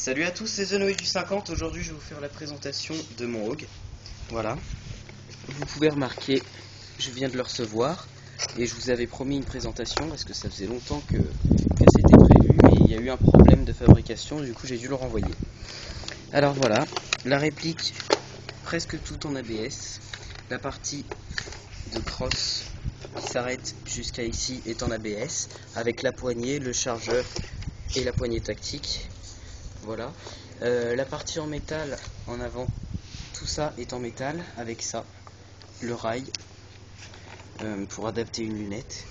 Salut à tous, c'est The Noé du 50. Aujourd'hui, je vais vous faire la présentation de mon Hog. Voilà. Vous pouvez remarquer, je viens de le recevoir et je vous avais promis une présentation parce que ça faisait longtemps que c'était prévu, mais il y a eu un problème de fabrication, du coup j'ai dû le renvoyer. Alors voilà, la réplique presque tout en ABS. La partie de crosse qui s'arrête jusqu'à ici est en ABS avec la poignée, le chargeur et la poignée tactique. Voilà. La partie en métal en avant, tout ça est en métal avec ça, le rail pour adapter une lunette.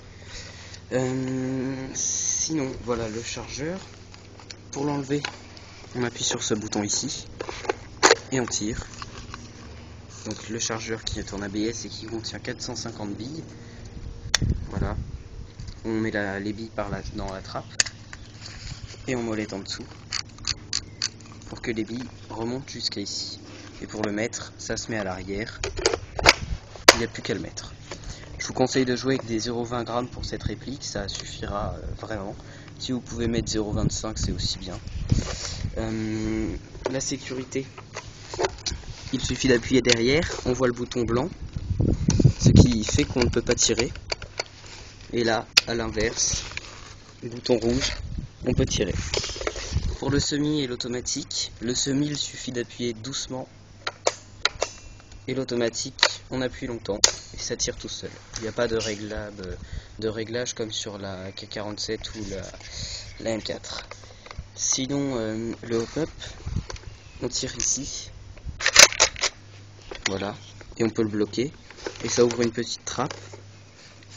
Sinon, voilà le chargeur. Pour l'enlever, on appuie sur ce bouton ici et on tire. Donc le chargeur qui est en ABS et qui contient 450 billes. Voilà. On met les billes dans la trappe et on molette en dessous pour que les billes remontent jusqu'à ici. Et pour le mettre, ça se met à l'arrière. Il n'y a plus qu'à le mettre. Je vous conseille de jouer avec des 0,20 grammes pour cette réplique, ça suffira vraiment. Si vous pouvez mettre 0,25, c'est aussi bien. La sécurité, il suffit d'appuyer derrière, on voit le bouton blanc, ce qui fait qu'on ne peut pas tirer. Et là, à l'inverse, le bouton rouge, on peut tirer. Pour le semi et l'automatique, le semi il suffit d'appuyer doucement et l'automatique on appuie longtemps et ça tire tout seul. Il n'y a pas de réglage comme sur la K47 ou la M4. Sinon le hop-up, on tire ici, voilà, et on peut le bloquer et ça ouvre une petite trappe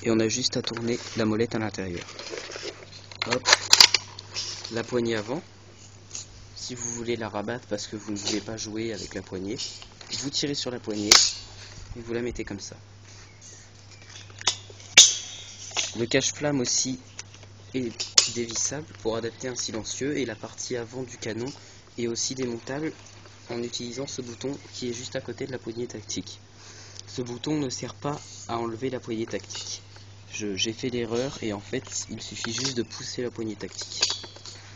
et on a juste à tourner la molette à l'intérieur. Hop, la poignée avant. Si vous voulez la rabattre parce que vous ne voulez pas jouer avec la poignée, vous tirez sur la poignée et vous la mettez comme ça. Le cache-flamme aussi est dévissable pour adapter un silencieux et la partie avant du canon est aussi démontable en utilisant ce bouton qui est juste à côté de la poignée tactique. Ce bouton ne sert pas à enlever la poignée tactique. J'ai fait l'erreur et en fait il suffit juste de pousser la poignée tactique.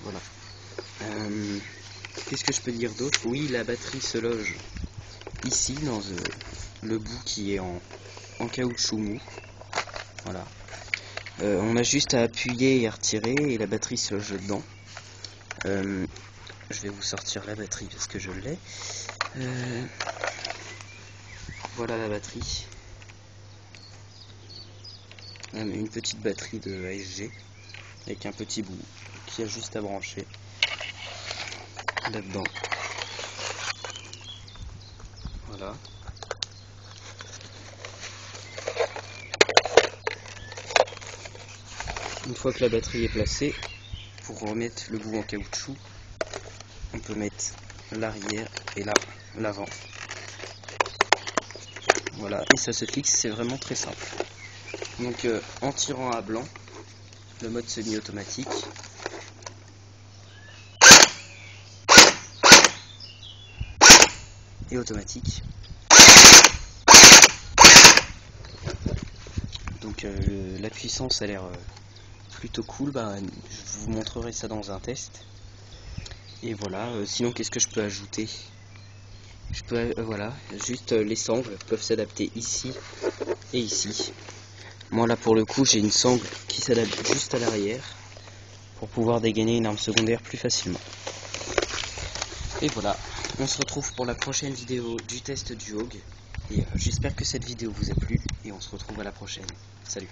Voilà. Qu'est-ce que je peux dire d'autre? Oui, la batterie se loge ici dans le bout qui est en caoutchouc mou. Voilà. On a juste à appuyer et à retirer et la batterie se loge dedans. Je vais vous sortir la batterie parce que je l'ai. Voilà la batterie. Une petite batterie de ASG avec un petit bout qui a juste à brancher là-dedans. Voilà. Une fois que la batterie est placée, pour remettre le bout en caoutchouc, on peut mettre l'arrière et là l'avant. Voilà, et ça se fixe, c'est vraiment très simple. Donc en tirant à blanc, le mode semi-automatique. Et automatique. Donc la puissance a l'air plutôt cool. Je vous montrerai ça dans un test. Et voilà, sinon qu'est-ce que je peux ajouter? Voilà, juste les sangles peuvent s'adapter ici et ici. Moi là pour le coup j'ai une sangle qui s'adapte juste à l'arrière pour pouvoir dégainer une arme secondaire plus facilement. Et voilà, on se retrouve pour la prochaine vidéo du test du Hog. Et j'espère que cette vidéo vous a plu et on se retrouve à la prochaine. Salut!